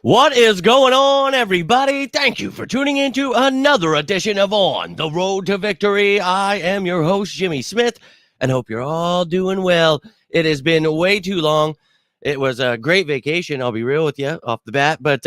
What is going on, everybody? Thank you for tuning into another edition of On the Road to Victory. I am your host, Jimmy Smith, and hope you're all doing well. It has been way too long. It was a great vacation, I'll be real with you off the bat, but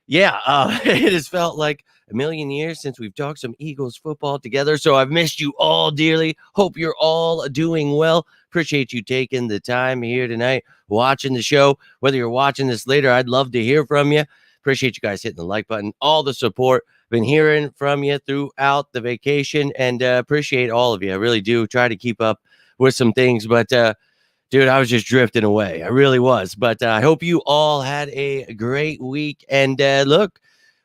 it has felt like a million years since we've talked some Eagles football together, so I've missed you all dearly. Hope you're all doing well. Appreciate you taking the time here tonight, watching the show. Whether you're watching this later, I'd love to hear from you. Appreciate you guys hitting the like button, all the support. Been hearing from you throughout the vacation, and appreciate all of you. I really do try to keep up with some things, but dude, I was just drifting away. I really was. But I hope you all had a great week. And look,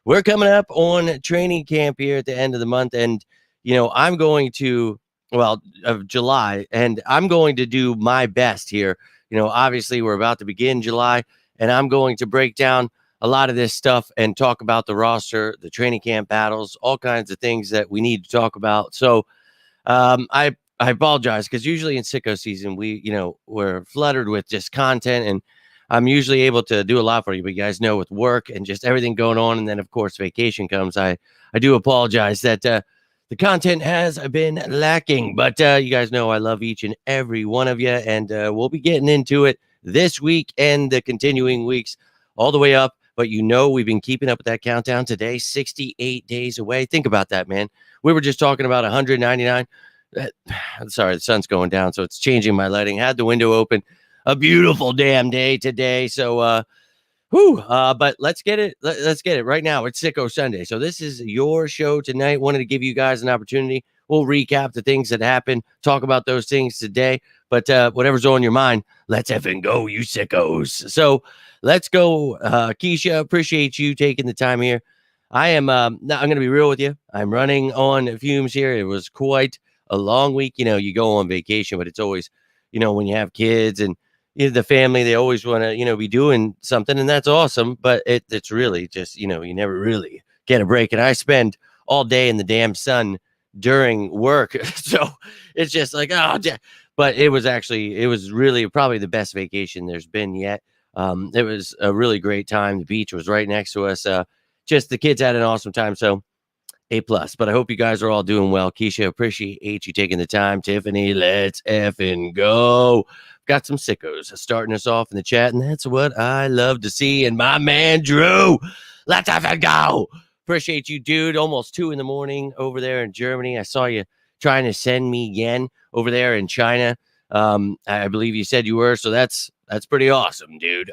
we're coming up on training camp here at the end of the month. And, I'm going to, of July, and I'm going to do my best here. Obviously, we're about to begin July, and I'm going to break down a lot of this stuff and talk about the roster, the training camp battles, all kinds of things that we need to talk about. So I apologize because usually in Sicko season, we're fluttered with just content, and I'm usually able to do a lot for you. But you guys know, with work and just everything going on, and then of course vacation comes, I do apologize that the content has been lacking. But you guys know I love each and every one of you, and we'll be getting into it this week and the continuing weeks all the way up. But we've been keeping up with that countdown. Today, 68 days away. Think about that, man. We were just talking about 199. Sorry, the sun's going down, so it's changing my lighting. Had the window open. A beautiful damn day today. So but let's get it. Let's get it right now. It's Sicko Sunday. So this is your show tonight. Wanted to give you guys an opportunity. We'll recap the things that happened, talk about those things today. But whatever's on your mind, let's effing go, you sickos. So let's go. Keisha, appreciate you taking the time here. I'm going to be real with you. I'm running on fumes here. It was quite a long week. You go on vacation, but it's always, when you have kids and the family, they always want to, be doing something, and that's awesome. But it's really just, you never really get a break. And I spend all day in the damn sun during work. So it's just like, but it was really probably the best vacation there's been yet. It was a really great time. The beach was right next to us. Just the kids had an awesome time. So A+, but I hope you guys are all doing well. Keisha, appreciate you taking the time. Tiffany, let's effing go. Got some sickos starting us off in the chat, and that's what I love to see. And my man, Drew, let's effing go. Appreciate you, dude. Almost 2 a.m. over there in Germany. I saw you trying to send me yen over there in China. I believe you said you were, so that's pretty awesome, dude.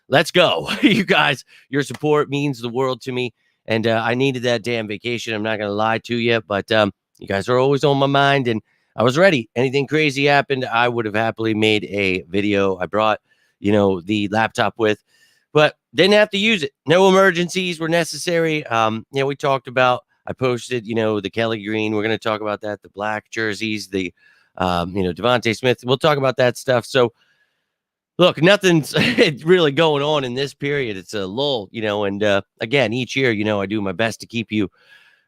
Let's go. You guys, your support means the world to me. And I needed that damn vacation. I'm not going to lie to you, but you guys are always on my mind, and I was ready. Anything crazy happened, I would have happily made a video. I brought, the laptop with, but didn't have to use it. No emergencies were necessary. We talked about, I posted, the Kelly Green. We're going to talk about that, the black jerseys, the, DeVonta Smith. We'll talk about that stuff. So, look, nothing's really going on in this period. It's a lull, and again, each year, I do my best to keep you,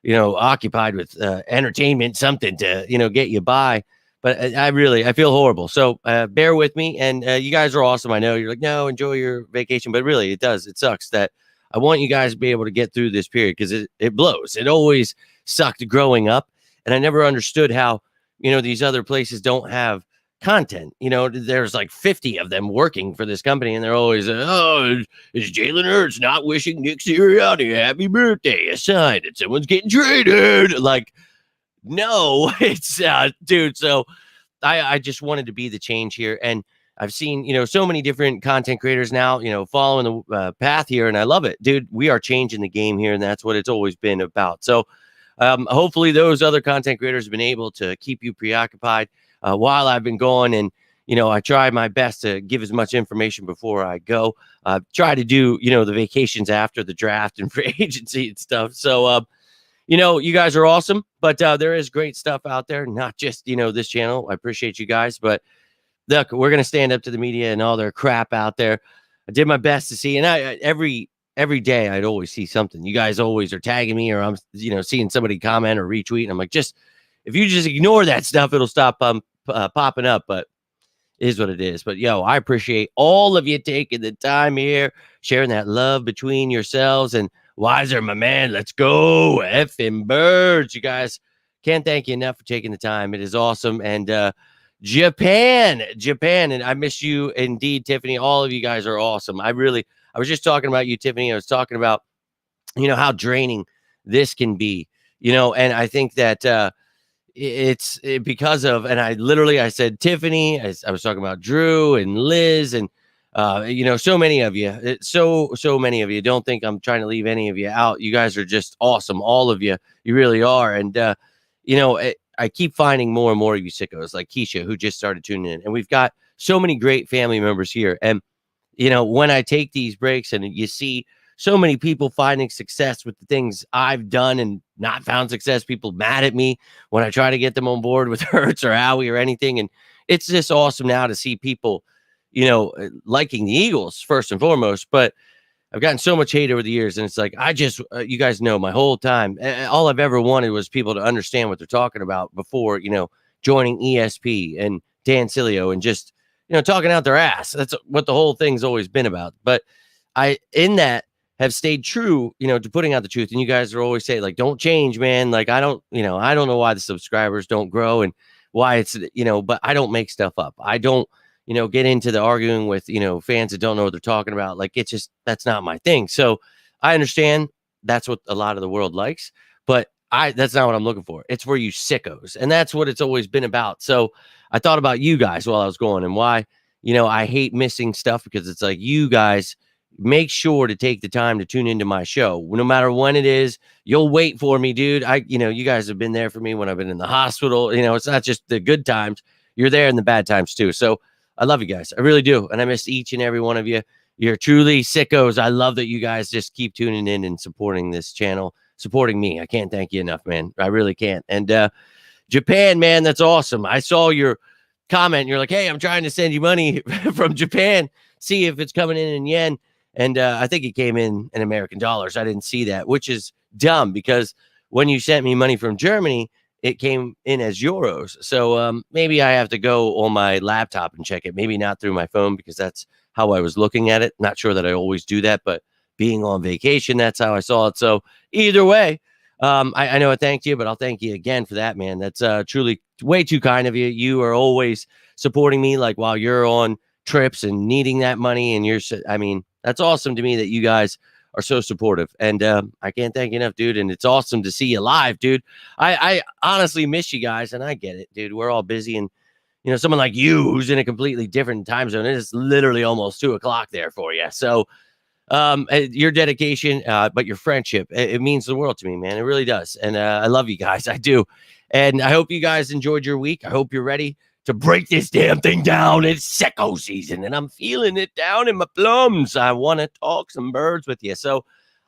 occupied with entertainment, something to, get you by. But I feel horrible. So bear with me. And you guys are awesome. I know you're like, no, enjoy your vacation. But really, it does. It sucks that I want you guys to be able to get through this period because it blows. It always sucked growing up. And I never understood how, these other places don't have content. There's like 50 of them working for this company, and they're always, is Jalen Hurts not wishing Nick Sirianni happy birthday aside that someone's getting traded? Like, no, it's dude. So I just wanted to be the change here, and I've seen so many different content creators now following the path here, and I love it, dude. We are changing the game here, and that's what it's always been about. So hopefully those other content creators have been able to keep you preoccupied while I've been gone. And, I try my best to give as much information before I go. Try to do, the vacations after the draft and free agency and stuff. So, you guys are awesome, but there is great stuff out there, not just, this channel. I appreciate you guys, but look, we're going to stand up to the media and all their crap out there. I did my best to see, and every day I'd always see something. You guys always are tagging me, or I'm, seeing somebody comment or retweet. And I'm like, if you just ignore that stuff, it'll stop popping up. But is what it is. But yo, I appreciate all of you taking the time here, sharing that love between yourselves. And Wiser, my man, let's go. Effing birds. You guys, can't thank you enough for taking the time. It is awesome. And Japan. And I miss you indeed, Tiffany. All of you guys are awesome. I was just talking about you, Tiffany. I was talking about, how draining this can be, and I think that because of, and I said Tiffany, I was talking about Drew and Liz and so many of you, so many of you. Don't think I'm trying to leave any of you out. You guys are just awesome, all of you. You really are. And I keep finding more and more of you sickos like Keisha, who just started tuning in, and we've got so many great family members here. And when I take these breaks and you see so many people finding success with the things I've done and not found success, people mad at me when I try to get them on board with Hertz or Howie or anything. And it's just awesome now to see people, liking the Eagles first and foremost. But I've gotten so much hate over the years. And it's like, you guys know my whole time, all I've ever wanted was people to understand what they're talking about before, joining ESP and Dan Cilio and just, talking out their ass. That's what the whole thing's always been about. But in that, have stayed true, to putting out the truth. And you guys are always saying, like, don't change, man. Like, I don't know why the subscribers don't grow and why it's, but I don't make stuff up. I don't, get into the arguing with, fans that don't know what they're talking about. Like, it's just, that's not my thing. So I understand that's what a lot of the world likes, but that's not what I'm looking for. It's for you sickos. And that's what it's always been about. So I thought about you guys while I was going and why, I hate missing stuff, because it's like, you guys make sure to take the time to tune into my show. No matter when it is, you'll wait for me, dude. You guys have been there for me when I've been in the hospital. It's not just the good times. You're there in the bad times too. So I love you guys. I really do. And I miss each and every one of you. You're truly sickos. I love that you guys just keep tuning in and supporting this channel, supporting me. I can't thank you enough, man. I really can't. And Japan, man, that's awesome. I saw your comment. You're like, hey, I'm trying to send you money from Japan. See if it's coming in yen. And I think it came in American dollars. I didn't see that, which is dumb, because when you sent me money from Germany, it came in as euros. So maybe I have to go on my laptop and check it. Maybe not through my phone, because that's how I was looking at it. Not sure that I always do that, but being on vacation, that's how I saw it. So either way, I know I thanked you, but I'll thank you again for that, man. That's truly way too kind of you. You are always supporting me, like while you're on trips and needing that money. And that's awesome to me that you guys are so supportive. And I can't thank you enough, dude. And it's awesome to see you live, dude. I honestly miss you guys, and I get it, dude. We're all busy, and someone like you who's in a completely different time zone, it's literally almost 2:00 there for you. So your dedication, but your friendship, it means the world to me, man. It really does. And I love you guys. I do. And I hope you guys enjoyed your week. I hope you're ready to break this damn thing down. It's Sicko season, and I'm feeling it down in my plums. I want to talk some birds with you. So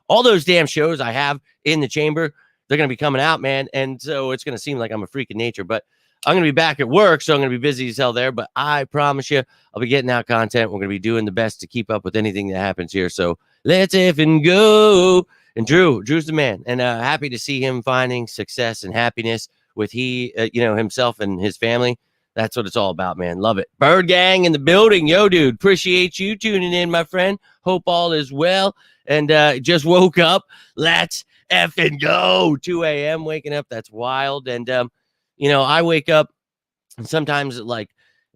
all those damn shows I have in the chamber, they're going to be coming out, man. And so it's going to seem like I'm a freak of nature, but I'm going to be back at work, so I'm going to be busy as hell there. But I promise you, I'll be getting out content. We're going to be doing the best to keep up with anything that happens here. So let's effing go. And Drew's the man. And happy to see him finding success and happiness with himself and his family. That's what it's all about, man. Love it. Bird gang in the building. Yo, dude, appreciate you tuning in, my friend. Hope all is well. And just woke up. Let's effing go. 2 a.m. waking up. That's wild. And, I wake up and sometimes I'm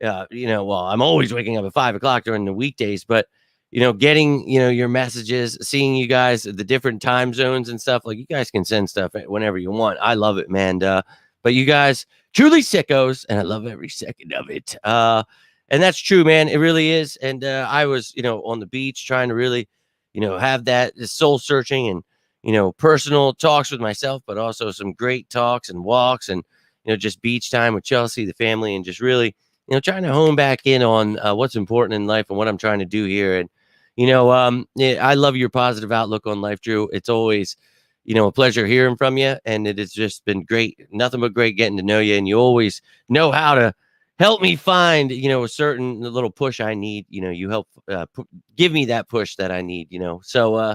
always waking up at 5:00 during the weekdays, but, getting, your messages, seeing you guys, the different time zones and stuff, like you guys can send stuff whenever you want. I love it, man. But you guys, truly sickos, and I love every second of it. And that's true, man. It really is. And I was, on the beach trying to really, have that soul searching and, personal talks with myself, but also some great talks and walks and, just beach time with Chelsea, the family, and just really, trying to hone back in on what's important in life and what I'm trying to do here. And, I love your positive outlook on life, Drew. It's always, a pleasure hearing from you. And it has just been great. Nothing but great getting to know you. And you always know how to help me find, a certain little push I need. You help give me that push that I need, So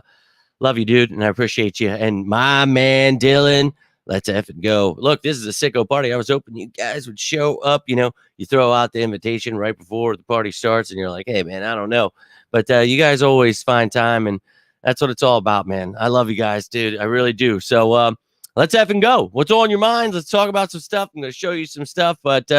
love you, dude. And I appreciate you. And my man, Dylan, let's effing go. Look, this is a sicko party. I was hoping you guys would show up. You throw out the invitation right before the party starts, and you're like, hey, man, I don't know. But you guys always find time, and that's what it's all about, man. I love you guys, dude. I really do. So let's effing go. What's on your minds? Let's talk about some stuff. I'm going to show you some stuff. But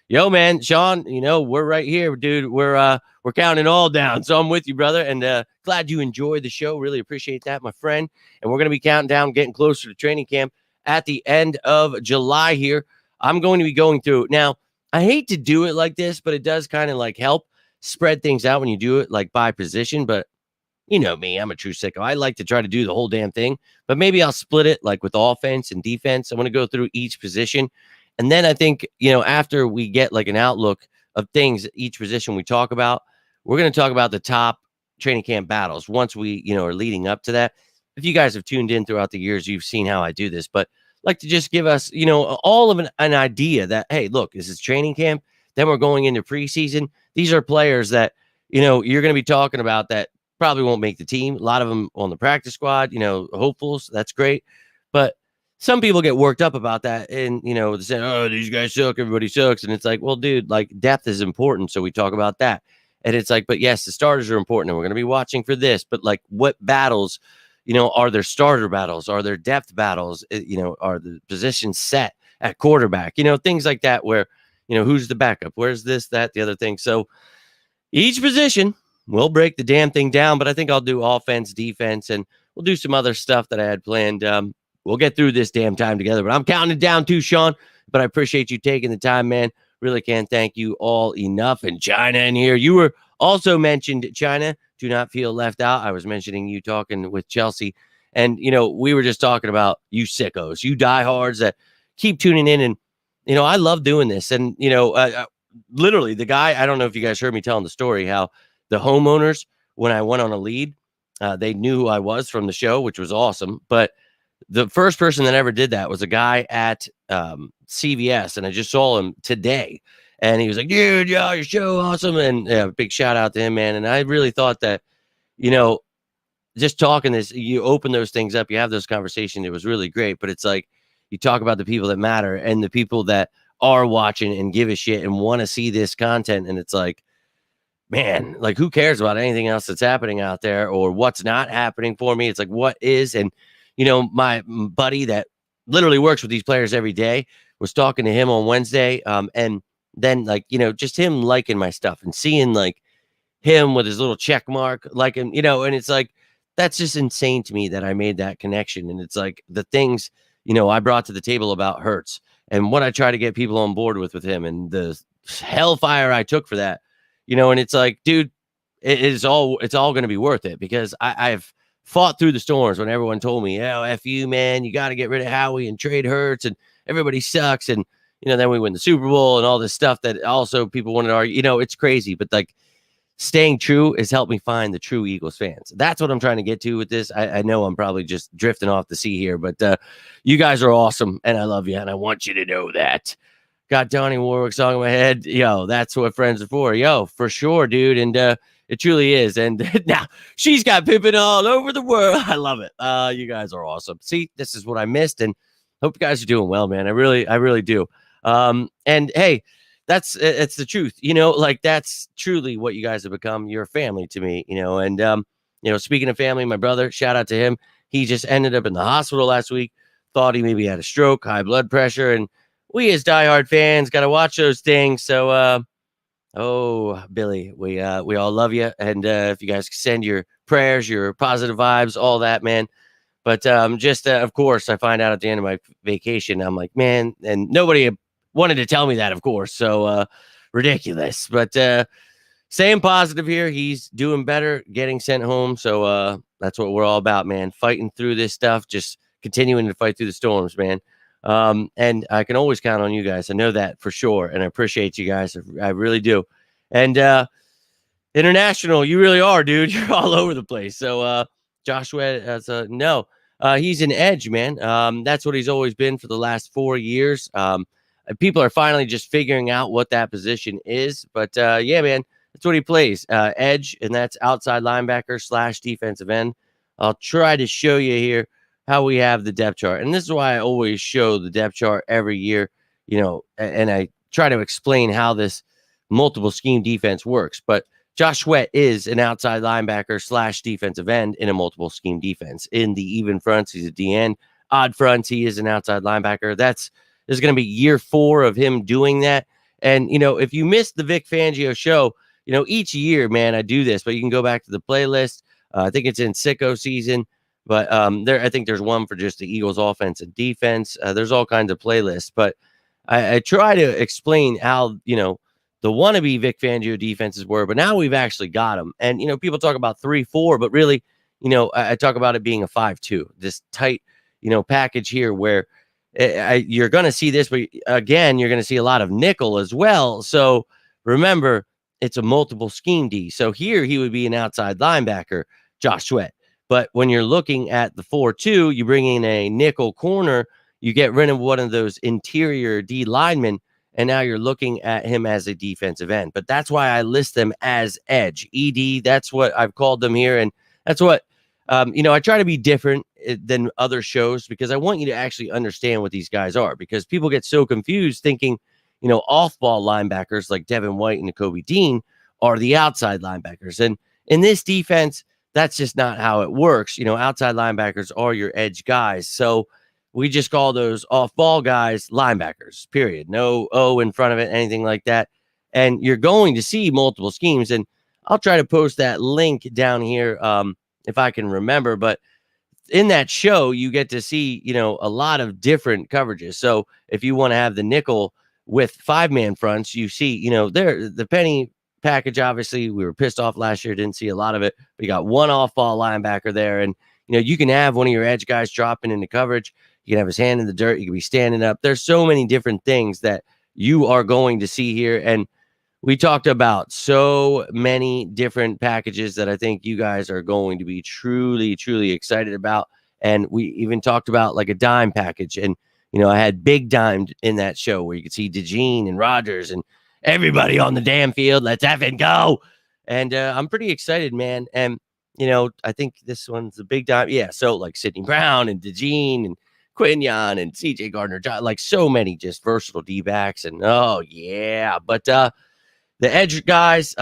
yo, man, Sean, we're right here, dude. We're counting all down. So I'm with you, brother. And glad you enjoyed the show. Really appreciate that, my friend. And we're going to be counting down, getting closer to training camp at the end of July here. I'm going to be going through. Now, I hate to do it like this, but it does kind of like help spread things out when you do it like by position. But you know me, I'm a true sicko. I like to try to do the whole damn thing, but maybe I'll split it like with offense and defense. I want to go through each position. And then I think, after we get like an outlook of things, each position we talk about, we're going to talk about the top training camp battles once we, are leading up to that. If you guys have tuned in throughout the years, you've seen how I do this, but I'd like to just give us, all of an idea that, hey, look, this is training camp. Then we're going into preseason. These are players that, you're going to be talking about that probably won't make the team. A lot of them on the practice squad, hopefuls. That's great. But some people get worked up about that. And, they say, oh, these guys suck. Everybody sucks. And it's like, well, dude, like depth is important. So we talk about that. And it's like, but yes, the starters are important. And we're going to be watching for this. But like what battles, are there starter battles? Are there depth battles? Are the positions set at quarterback? Things like that where, who's the backup? Where's this, that, the other thing? So each position, we'll break the damn thing down, but I think I'll do offense, defense, and we'll do some other stuff that I had planned. We'll get through this damn time together, but I'm counting it down too, Sean. But I appreciate you taking the time, man. Really can't thank you all enough. And China in here. You were also mentioned, China. Do not feel left out. I was mentioning you talking with Chelsea. And, we were just talking about you sickos, you diehards that keep tuning in. And, I love doing this. And, literally the guy, I don't know if you guys heard me telling the story, how the homeowners, when I went on a lead, they knew who I was from the show, which was awesome. But the first person that ever did that was a guy at CVS, and I just saw him today. And he was like, dude, yo, your show awesome. And big shout out to him, man. And I really thought that, just talking this, you open those things up, you have those conversations. It was really great. But it's like you talk about the people that matter and the people that are watching and give a shit and want to see this content. And it's like, man, like who cares about anything else that's happening out there or what's not happening for me? It's like, what is? And, my buddy that literally works with these players every day was talking to him on Wednesday. And then like, just him liking my stuff and seeing like him with his little check mark, like him, and it's like, that's just insane to me that I made that connection. And it's like the things, I brought to the table about Hurts and what I try to get people on board with him and the hellfire I took for that. And it's like, dude, it's all going to be worth it because I've fought through the storms when everyone told me, oh, F you, man, you got to get rid of Howie and trade Hurts and everybody sucks. And, then we win the Super Bowl and all this stuff that also people wanted to argue, it's crazy. But like staying true has helped me find the true Eagles fans. That's what I'm trying to get to with this. I know I'm probably just drifting off the sea here, but you guys are awesome and I love you. And I want you to know that. Got Donnie Warwick song in my head. Yo, that's what friends are for. Yo, for sure, dude. And it truly is. And now she's got Pippin all over the world. I love it. You guys are awesome. See, this is what I missed. And hope you guys are doing well, man. I really do. And hey, it's the truth, like that's truly what you guys have become. You're a family to me, and, speaking of family, my brother, shout out to him. He just ended up in the hospital last week. Thought he maybe had a stroke, high blood pressure. And we as diehard fans got to watch those things. So, oh, Billy, we all love you. And if you guys send your prayers, your positive vibes, all that, man. But of course, I find out at the end of my vacation, I'm like, man, and nobody wanted to tell me that, of course. So ridiculous. But staying positive here. He's doing better, getting sent home. So that's what we're all about, man. Fighting through this stuff, just continuing to fight through the storms, man. And I can always count on you guys. I know that for sure. And I appreciate you guys. I really do. And international, you really are, dude. You're all over the place. So Joshua, no, he's an edge, man. That's what he's always been for the last 4 years. People are finally just figuring out what that position is. But yeah, man, that's what he plays. Edge, and that's outside linebacker / defensive end. I'll try to show you here how we have the depth chart. And this is why I always show the depth chart every year, and I try to explain how this multiple scheme defense works. But Josh Sweat is an outside linebacker / defensive end in a multiple scheme defense. In the even fronts, he's a D end. Odd fronts, he is an outside linebacker. This is going to be year 4 of him doing that. And, if you missed the Vic Fangio show, each year, man, I do this, but you can go back to the playlist. I think it's in Sicko season, but I think there's one for just the Eagles offense and defense. There's all kinds of playlists, but I try to explain how, the wannabe Vic Fangio defenses were, but now we've actually got them. And, people talk about 3-4, but really, I talk about it being a 5-2, this tight, package here where you're going to see this, but again, you're going to see a lot of nickel as well. So remember, it's a multiple scheme D. So here he would be an outside linebacker, Josh Sweat. But when you're looking at the 4-2, you bring in a nickel corner, you get rid of one of those interior D linemen, and now you're looking at him as a defensive end. But that's why I list them as edge, ED. That's what I've called them here. And that's what, I try to be different than other shows because I want you to actually understand what these guys are, because people get so confused thinking, off-ball linebackers like Devin White and Nakobe Dean are the outside linebackers. And in this defense, that's just not how it works. Outside linebackers are your edge guys. So we just call those off-ball guys linebackers, period. No O in front of it, anything like that. And you're going to see multiple schemes. And I'll try to post that link down here if I can remember. But in that show, you get to see, a lot of different coverages. So if you want to have the nickel with 5-man fronts, you see, the penny package, obviously, we were pissed off last year, didn't see a lot of it. But you got one off-ball linebacker there. And, you can have one of your edge guys dropping into coverage. You can have his hand in the dirt. You can be standing up. There's so many different things that you are going to see here. And we talked about so many different packages that I think you guys are going to be truly, truly excited about. And we even talked about like a dime package. And, I had big dime in that show where you could see DeGene and Rodgers and everybody on the damn field. Let's effing go. And I'm pretty excited, man. And, I think this one's a big dime. Yeah. So like Sidney Brown and DeGene and Quinion and CJ Gardner, like so many just versatile D-backs. And, oh, yeah. But, the edge guys,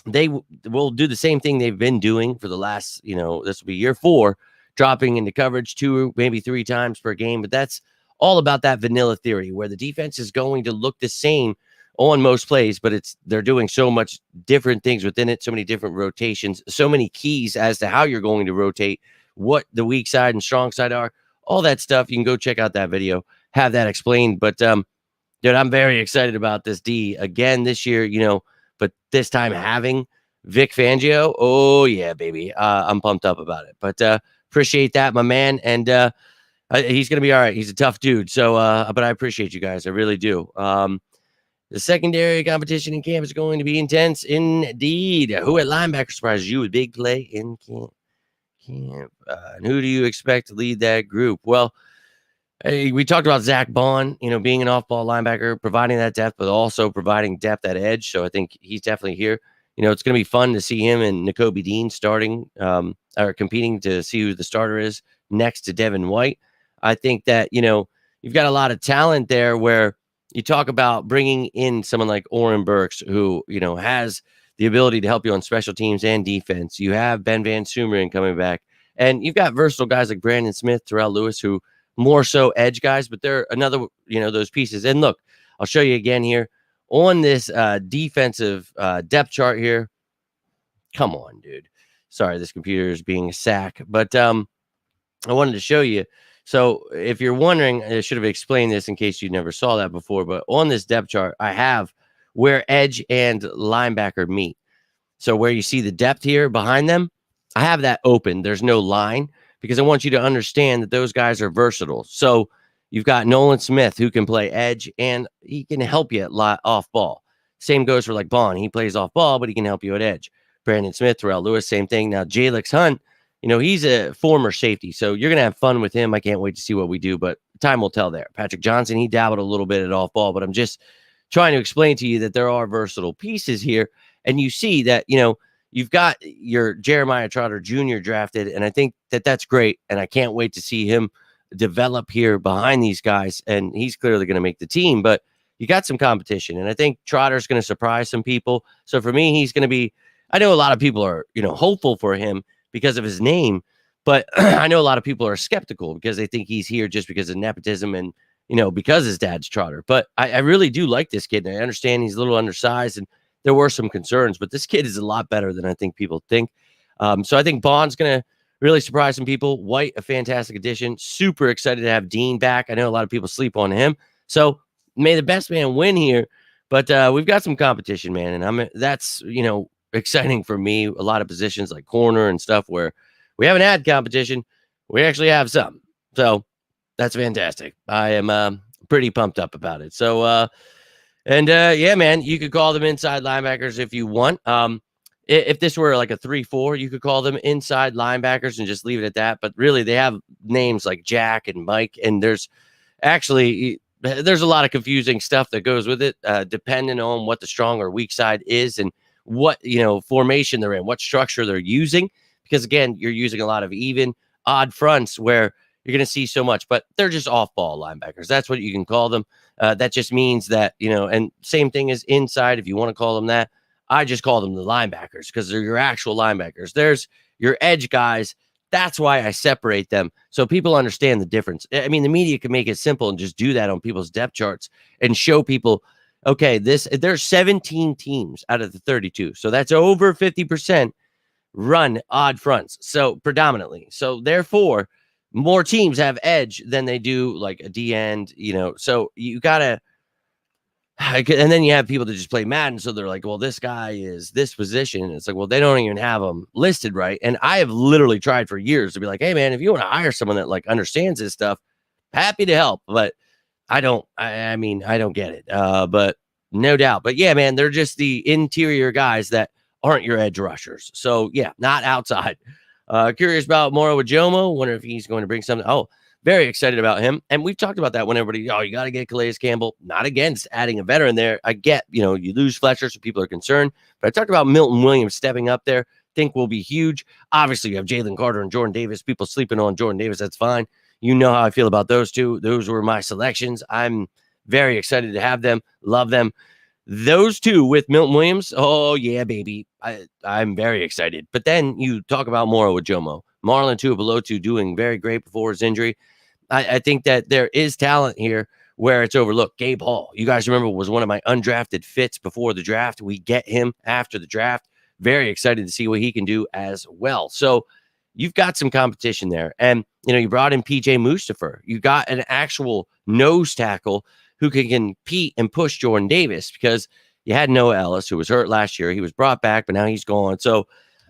they will do the same thing they've been doing for the last, this will be year 4, dropping into coverage 2, maybe 3 times per game. But that's all about that vanilla theory where the defense is going to look the same on most plays, but they're doing so much different things within it, so many different rotations, so many keys as to how you're going to rotate, what the weak side and strong side are, all that stuff. You can go check out that video, have that explained. But, dude, I'm very excited about this D again this year, but this time having Vic Fangio. Oh, yeah, baby. I'm pumped up about it. But appreciate that, my man. And he's going to be all right. He's a tough dude. So, but I appreciate you guys. I really do. The secondary competition in camp is going to be intense indeed. Who at linebacker surprises you with big play in camp? And who do you expect to lead that group? Well, we talked about Zach Bond, being an off-ball linebacker, providing that depth, but also providing depth at edge. So I think he's definitely here. It's going to be fun to see him and Nakobe Dean starting or competing to see who the starter is next to Devin White. I think that, you've got a lot of talent there where you talk about bringing in someone like Oren Burks, who, has the ability to help you on special teams and defense. You have Ben Van Sumeren coming back, and you've got versatile guys like Brandon Smith, Terrell Lewis, who more so edge guys, but they're another, those pieces. And look, I'll show you again here on this defensive depth chart here. Come on, dude. Sorry, this computer is being a sack, but I wanted to show you. So if you're wondering, I should have explained this in case you never saw that before, but on this depth chart, I have where edge and linebacker meet. So where you see the depth here behind them, I have that open. There's no line because I want you to understand that those guys are versatile. So you've got Nolan Smith, who can play edge, and he can help you at off ball. Same goes for like Bond. He plays off ball, but he can help you at edge. Brandon Smith, Terrell Lewis, same thing. Now, Jalix Hunt, he's a former safety, so you're going to have fun with him. I can't wait to see what we do, but time will tell there. Patrick Johnson, he dabbled a little bit at off ball, but I'm just trying to explain to you that there are versatile pieces here. And you see that, you've got your Jeremiah Trotter Jr. drafted, and I think that that's great. And I can't wait to see him develop here behind these guys. And he's clearly going to make the team, but you got some competition. And I think Trotter's going to surprise some people. So for me, he's going to be, I know a lot of people are, hopeful for him because of his name, but I know a lot of people are skeptical because they think he's here just because of nepotism and, because his dad's Trotter. But I really do like this kid. And I understand he's a little undersized and there were some concerns, but this kid is a lot better than I think people think. So I think Bond's going to really surprise some people. White, a fantastic addition. Super excited to have Dean back. I know a lot of people sleep on him. So may the best man win here. But we've got some competition, man. And that's, exciting for me. A lot of positions like corner and stuff where we haven't had competition. We actually have some. So that's fantastic. I am pretty pumped up about it. So, yeah, man, you could call them inside linebackers if you want. If this were like a 3-4, you could call them inside linebackers and just leave it at that. But really, they have names like Jack and Mike, and there's a lot of confusing stuff that goes with it, depending on what the strong or weak side is and what formation they're in, what structure they're using. Because again, you're using a lot of even, odd fronts where you're going to see so much, but they're just off-ball linebackers. That's what you can call them. That just means that, and same thing as inside, if you want to call them that. I just call them the linebackers because they're your actual linebackers. There's your edge guys. That's why I separate them so people understand the difference. I mean, the media can make it simple and just do that on people's depth charts and show people, okay, there's 17 teams out of the 32. So that's over 50% run odd fronts. So predominantly. So therefore, more teams have edge than they do like a D end, so you gotta, and then you have people that just play Madden. So they're like, well, this guy is this position. And it's like, well, they don't even have them listed right. And I have literally tried for years to be like, hey man, if you want to hire someone that like understands this stuff, happy to help. But I don't get it. But no doubt. But yeah, man, they're just the interior guys that aren't your edge rushers. So yeah, not outside. Curious about Moro Ajomo. Wonder if he's going to bring something. Oh, very excited about him. And we've talked about that when everybody, you got to get Calais Campbell. Not against adding a veteran there. I get, you lose Fletcher, so people are concerned. But I talked about Milton Williams stepping up there. Think will be huge. Obviously, you have Jalen Carter and Jordan Davis. People sleeping on Jordan Davis. That's fine. You know how I feel about those two. Those were my selections. I'm very excited to have them. Love them. Those two with Milton Williams, oh, yeah, baby. I'm very excited. But then you talk about Moro Ajomo. Marlon Tuipulotu doing very great before his injury. I think that there is talent here where it's overlooked. Gabe Hall, you guys remember, was one of my undrafted fits before the draft. We get him after the draft. Very excited to see what he can do as well. So you've got some competition there. And, you brought in PJ Mustapher. You got an actual nose tackle who can compete and push Jordan Davis because you had Noah Ellis, who was hurt last year. He was brought back, but now he's gone. So,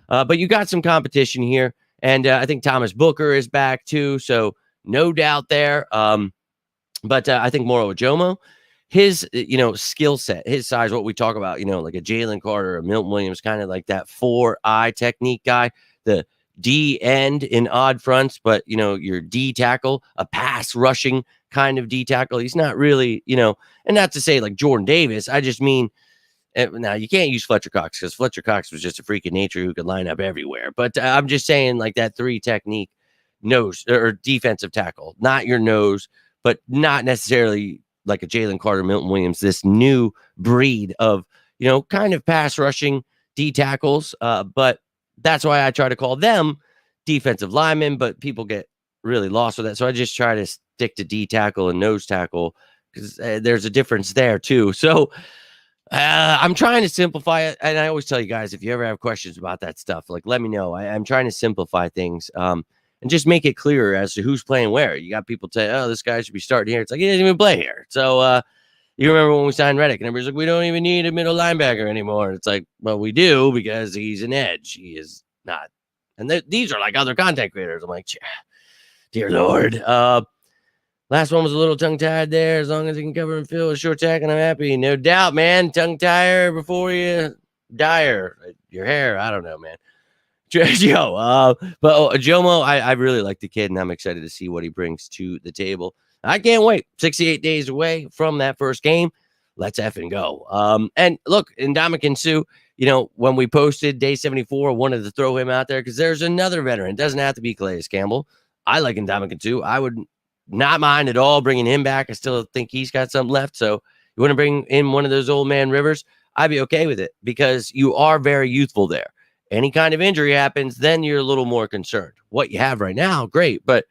but you got some competition here. And I think Thomas Booker is back too. So no doubt there. But I think Moro Ajomo, his, skill set, his size, what we talk about, like a Jalen Carter or Milton Williams, kind of like that 4-eye technique guy, the D end in odd fronts, but, your D tackle, a pass rushing kind of D tackle. He's not really, and not to say like Jordan Davis. I just mean, now you can't use Fletcher Cox because Fletcher Cox was just a freak of nature who could line up everywhere. But I'm just saying like that 3 technique nose or defensive tackle, not your nose, but not necessarily like a Jalen Carter, Milton Williams, this new breed of, kind of pass rushing D tackles. But that's why I try to call them defensive linemen, but people get really lost with that. So I just try to stick to D tackle and nose tackle because there's a difference there too. So I'm trying to simplify it. And I always tell you guys, if you ever have questions about that stuff, like let me know. I'm trying to simplify things and just make it clearer as to who's playing where. You got people say, oh, this guy should be starting here. It's like, he doesn't even play here. So you remember when we signed Reddick and everybody's like, we don't even need a middle linebacker anymore. It's like, well, we do because he's an edge. He is not. And these are like other content creators. I'm like, dear Lord. Last one was a little tongue-tied there. As long as he can cover and fill a short tack, and I'm happy. No doubt, man. Tongue-tire before you dye your hair. I don't know, man. Joe, but Jomo, I really like the kid, and I'm excited to see what he brings to the table. I can't wait. 68 days away from that first game. let's effing go. And look, Ndamukong Suh, when we posted day 74, I wanted to throw him out there because there's another veteran. It doesn't have to be Calais Campbell. I like Ndamukong Suh. I would not mind at all bringing him back. I still think he's got something left. So you want to bring in one of those old man Rivers? I'd be okay with it because you are very youthful there. Any kind of injury happens, then you're a little more concerned. What you have right now, great, but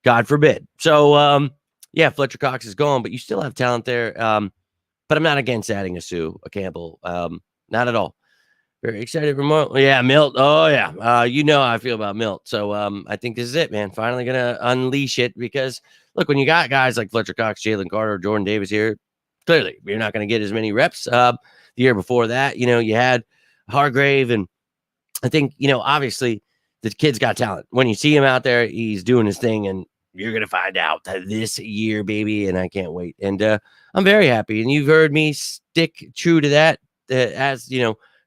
God forbid. So, yeah, Fletcher Cox is gone, but you still have talent there. But I'm not against adding a Campbell. Not at all. Very excited. Yeah, Milt. Oh, yeah. How I feel about Milt. So I think this is it, man. Finally going to unleash it because, look, when you got guys like Fletcher Cox, Jalen Carter, Jordan Davis here, clearly you're not going to get as many reps. The year before that, you had Hargrave. And I think, obviously the kid's got talent. When you see him out there, he's doing his thing. And you're going to find out this year, baby. And I can't wait. And I'm very happy. And you've heard me stick true to that as,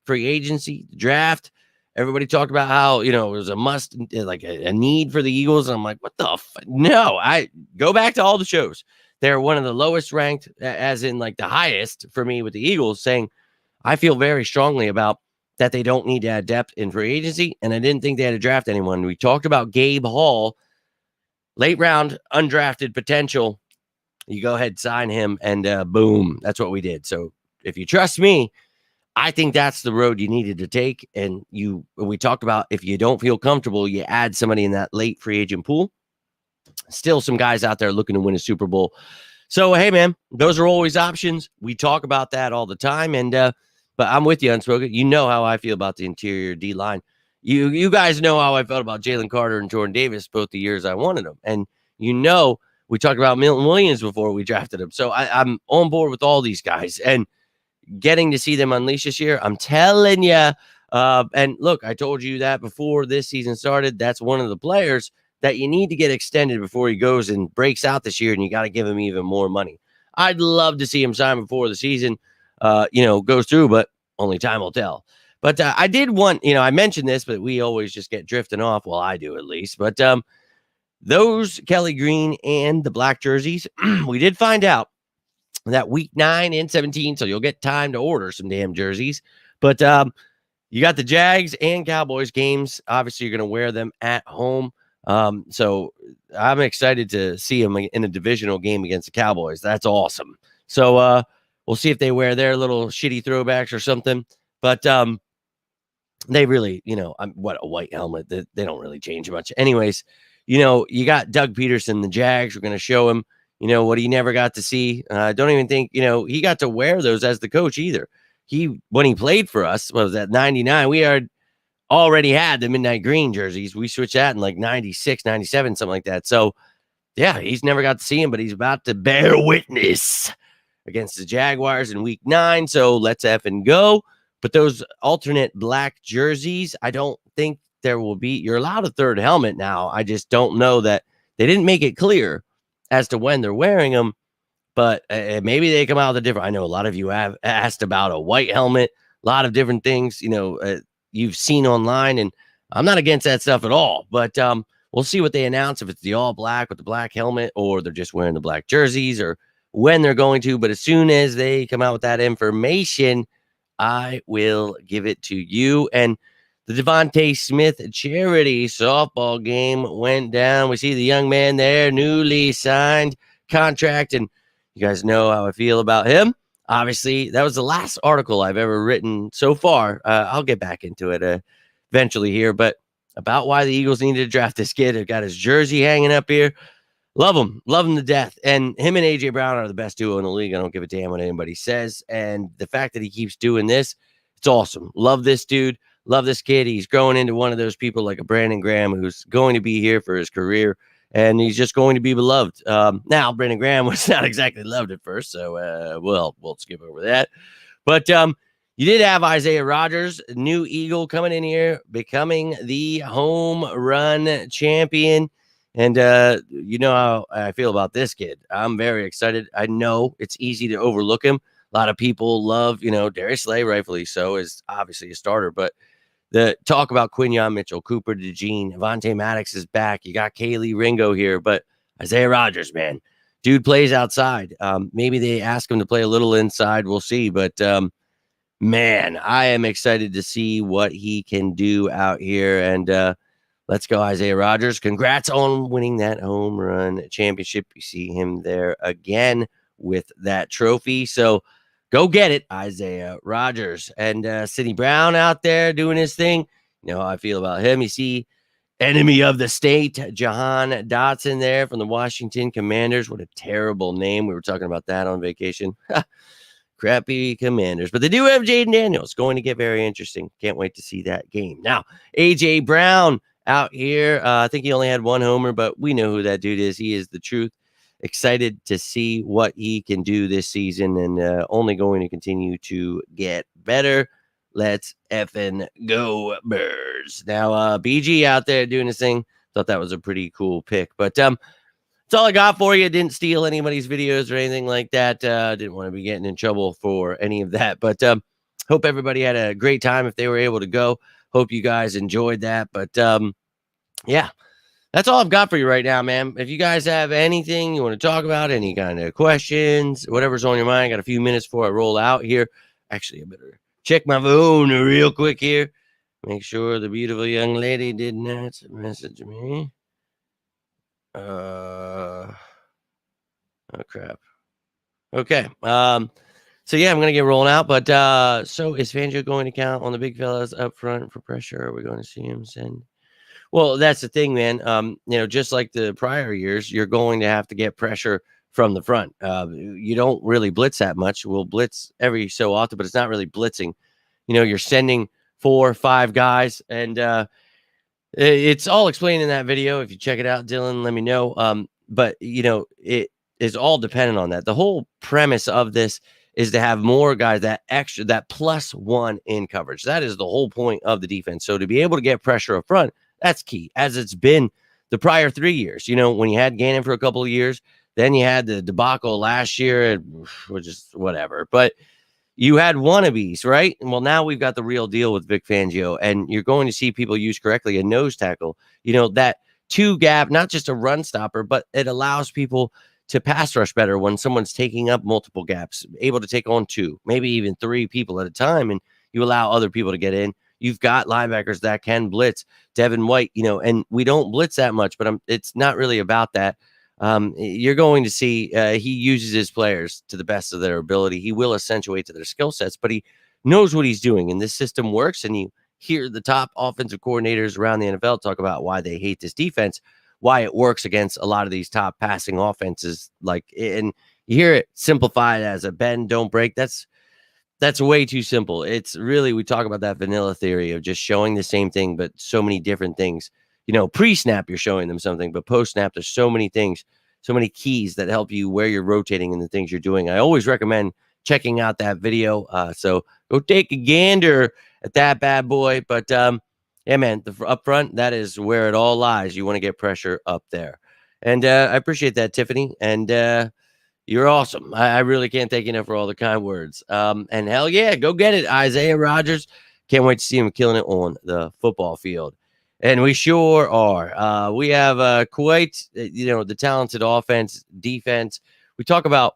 free agency, draft. Everybody talked about how, it was a must, like a need for the Eagles. And I'm like, what the No, I go back to all the shows. They're one of the lowest ranked, as in like the highest for me with the Eagles, saying I feel very strongly about that they don't need to add depth in free agency. And I didn't think they had to draft anyone. We talked about Gabe Hall, late round, undrafted potential. You go ahead, sign him, and boom, that's what we did. So if you trust me, I think that's the road you needed to take. And we talked about if you don't feel comfortable, you add somebody in that late free agent pool. Still some guys out there looking to win a Super Bowl. So, hey, man, those are always options. We talk about that all the time. And but I'm with you, Unspoken. You know how I feel about the interior D-line. You guys know how I felt about Jalen Carter and Jordan Davis both the years I wanted them. And we talked about Milton Williams before we drafted him. So I'm on board with all these guys. And getting to see them unleash this year, I'm telling you. And look, I told you that before this season started. That's one of the players that you need to get extended before he goes and breaks out this year, and you got to give him even more money. I'd love to see him sign before the season, goes through, but only time will tell. But I did want, I mentioned this, but we always just get drifting off. Well, I do at least. But those Kelly Green and the black jerseys, we did find out that week 9 and 17, so you'll get time to order some damn jerseys. But you got the Jags and Cowboys games. Obviously, you're going to wear them at home. So I'm excited to see them in a divisional game against the Cowboys. That's awesome. So we'll see if they wear their little shitty throwbacks or something. But they really, what a white helmet. They don't really change much. Anyways, you got Doug Peterson, the Jags. We're going to show him, what he never got to see. I don't even think, he got to wear those as the coach either. When he played for us, was that 99, we already had the midnight green jerseys. We switched that in like 96, 97, something like that. So, yeah, he's never got to see him, but he's about to bear witness against the Jaguars in week 9. So let's effing go. But those alternate black jerseys, I don't think there will be. You're allowed a third helmet now. I just don't know that they didn't make it clear as to when they're wearing them. But maybe they come out with a different. I know a lot of you have asked about a white helmet, a lot of different things, you've seen online, and I'm not against that stuff at all. But we'll see what they announce, if it's the all black with the black helmet, or they're just wearing the black jerseys, or when they're going to. But as soon as they come out with that information, I will give it to you. And the DeVonta Smith charity softball game went down. We see the young man there, newly signed contract, and you guys know how I feel about him. Obviously, that was the last article I've ever written so far. I'll get back into it eventually here, but about why the Eagles needed to draft this kid. I've got his jersey hanging up here. Love him to death. And him and A.J. Brown are the best duo in the league. I don't give a damn what anybody says. And the fact that he keeps doing this, it's awesome. Love this dude. Love this kid. He's growing into one of those people like a Brandon Graham who's going to be here for his career. And he's just going to be beloved. Now, Brandon Graham was not exactly loved at first, so we'll skip over that. But you did have Isaiah Rodgers, new Eagle, coming in here, becoming the home run champion. And you know how I feel about this kid. I'm very excited. I know it's easy to overlook him. A lot of people love, Darius Slay, rightfully so, is obviously a starter, but the talk about Quinyon Mitchell, Cooper DeJean, Avonte Maddox is back. You got Kaylee Ringo here, but Isaiah Rodgers, man, dude plays outside. Maybe they ask him to play a little inside. We'll see. But man, I am excited to see what he can do out here. And let's go, Isaiah Rodgers. Congrats on winning that home run championship. You see him there again with that trophy. So go get it, Isaiah Rodgers. And Sidney Brown out there doing his thing. You know how I feel about him. You see enemy of the state, Jahan Dotson there from the Washington Commanders. What a terrible name. We were talking about that on vacation. Crappy Commanders. But they do have Jaden Daniels. Going to get very interesting. Can't wait to see that game. Now, A.J. Brown out here. I think he only had one homer, but we know who that dude is. He is the truth. Excited to see what he can do this season, and only going to continue to get better. Let's effing go, Birds. Now, BG out there doing his thing. Thought that was a pretty cool pick. But that's all I got for you. Didn't steal anybody's videos or anything like that. Didn't want to be getting in trouble for any of that. But hope everybody had a great time if they were able to go. Hope you guys enjoyed that. But yeah, that's all I've got for you right now, man. If you guys have anything you want to talk about, any kind of questions, whatever's on your mind, I got a few minutes before I roll out here. Actually, I better check my phone real quick here. Make sure the beautiful young lady did not message me. Oh, crap. Okay. So, yeah, I'm going to get rolling out. But so is Fangio going to count on the big fellas up front for pressure? Are we going to see him send? Well, that's the thing, man. Just like the prior years, you're going to have to get pressure from the front. You don't really blitz that much. We'll blitz every so often, but it's not really blitzing. You're sending 4 or 5 guys, and it's all explained in that video. If you check it out, Dylan, let me know. But it is all dependent on that. The whole premise of this is to have more guys, that +1 in coverage. That is the whole point of the defense. So to be able to get pressure up front, that's key, as it's been the prior 3 years. When you had Gannon for a couple of years, then you had the debacle last year, which is whatever. But you had wannabes, right? Well, now we've got the real deal with Vic Fangio, and you're going to see people use correctly a nose tackle. That 2 gap, not just a run stopper, but it allows people to pass rush better when someone's taking up multiple gaps, able to take on 2, maybe even 3 people at a time, and you allow other people to get in. You've got linebackers that can blitz. Devin White, and we don't blitz that much, but it's not really about that. You're going to see he uses his players to the best of their ability. He will accentuate to their skill sets, but he knows what he's doing, and this system works. And you hear the top offensive coordinators around the NFL talk about why they hate this defense, why it works against a lot of these top passing offenses. And you hear it simplified as a bend, don't break. That's way too simple. It's really, we talk about that vanilla theory of just showing the same thing, but so many different things. Pre-snap, you're showing them something, but post-snap, there's so many things, so many keys that help you where you're rotating and the things you're doing. I always recommend checking out that video. So go take a gander at that bad boy. But yeah, man, up front, that is where it all lies. You want to get pressure up there. And I appreciate that, Tiffany. And you're awesome. I really can't thank you enough for all the kind words. And hell yeah, go get it, Isaiah Rodgers. Can't wait to see him killing it on the football field. And we sure are. We have quite, the talented offense, defense. We talk about,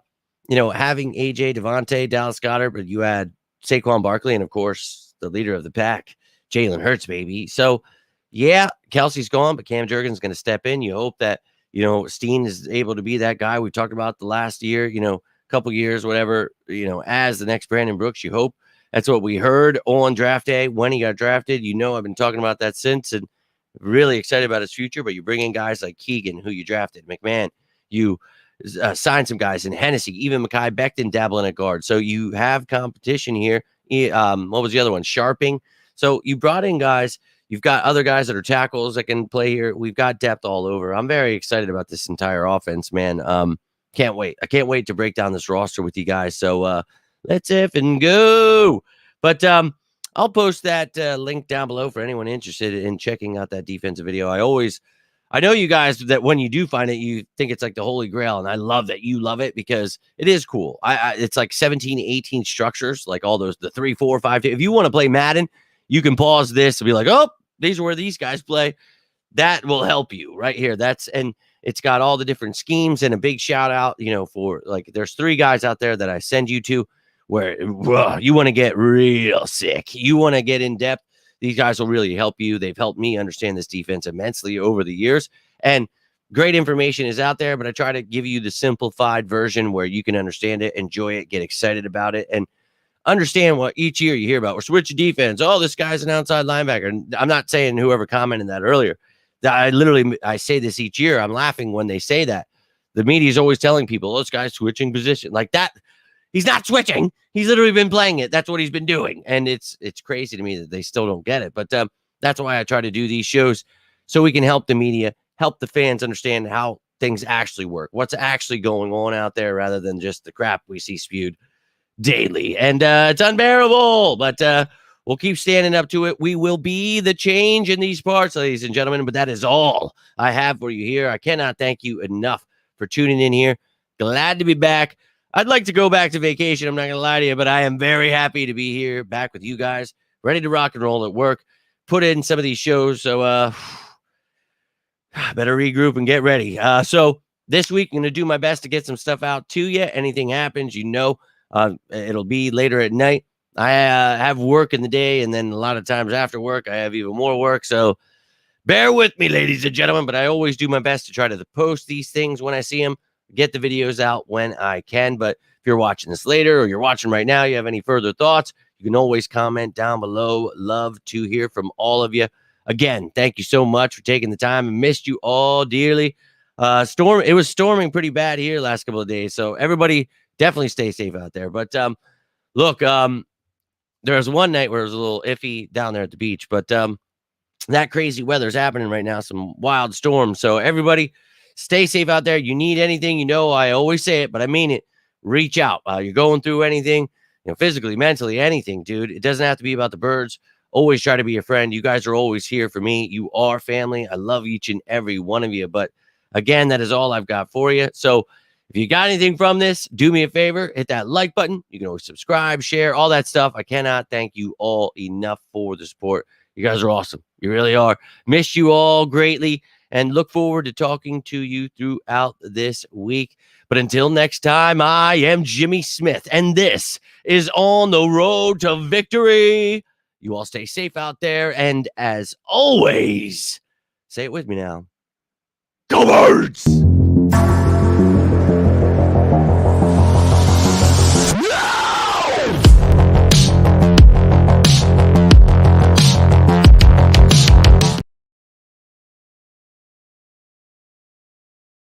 having AJ, DeVonta, Dallas Goedert, but you had Saquon Barkley and, of course, the leader of the pack, Jalen Hurts, baby. So, yeah, Kelsey's gone, but Cam Jurgens is going to step in. You hope that, Steen is able to be that guy we talked about the last year, couple years, whatever, as the next Brandon Brooks. You hope. That's what we heard on draft day when he got drafted. I've been talking about that since, and really excited about his future. But you bring in guys like Keegan, who you drafted, McMahon. You signed some guys in Hennessy, even Mekhi Becton dabbling at guard. So you have competition here. What was the other one? Sharping. So you brought in guys. You've got other guys that are tackles that can play here. We've got depth all over. I'm very excited about this entire offense, man. Can't wait. I can't wait to break down this roster with you guys. So let's effing go. But I'll post that link down below for anyone interested in checking out that defensive video. I know you guys that when you do find it, you think it's like the holy grail. And I love that you love it because it is cool. It's like 17, 18 structures, like all those, the 3, 4, 5. If you want to play Madden, you can pause this and be like, oh, these are where these guys play. That will help you right here. And It's got all the different schemes, and a big shout out, for like there's 3 guys out there that I send you to where you want to get real sick. You want to get in depth. These guys will really help you. They've helped me understand this defense immensely over the years. And great information is out there, but I try to give you the simplified version where you can understand it, enjoy it, get excited about it, and understand what each year you hear about. We're switching defense. Oh, this guy's an outside linebacker. And I'm not saying whoever commented that earlier. I say this each year. I'm laughing when they say that. The media is always telling people, this guy's switching position. Like that. He's not switching. He's literally been playing it. That's what he's been doing. And it's crazy to me that they still don't get it. But that's why I try to do these shows so we can help the media, help the fans understand how things actually work, what's actually going on out there rather than just the crap we see spewed daily. And it's unbearable, but we'll keep standing up to it. We will be the change in these parts, ladies and gentlemen, but that is all I have for you here. I cannot thank you enough for tuning in here. Glad to be back. I'd like to go back to vacation. I'm not going to lie to you, but I am very happy to be here back with you guys, ready to rock and roll at work, put in some of these shows. So better regroup and get ready. So this week, I'm going to do my best to get some stuff out to you. Anything happens, it'll be later at night. I have work in the day, and then a lot of times after work, I have even more work. So bear with me, ladies and gentlemen, but I always do my best to try to post these things when I see them, get the videos out when I can. But if you're watching this later or you're watching right now, you have any further thoughts, you can always comment down below. Love to hear from all of you. Again, thank you so much for taking the time. I missed you all dearly. It was storming pretty bad here last couple of days, so everybody definitely stay safe out there. But look, there was one night where it was a little iffy down there at the beach, but that crazy weather is happening right now, some wild storms. So everybody stay safe out there. You need anything, I always say it, but I mean it. Reach out. You're going through anything, physically, mentally, anything, dude. It doesn't have to be about the birds. Always try to be a friend. You guys are always here for me. You are family. I love each and every one of you. But again, that is all I've got for you. So if you got anything from this, do me a favor, hit that like button. You can always subscribe, share, all that stuff. I cannot thank you all enough for the support. You guys are awesome. You really are. Miss you all greatly and look forward to talking to you throughout this week. But until next time, I am Jimmy Smith, and this is On the Road to Victory. You all stay safe out there, and as always, say it with me now. Go Birds!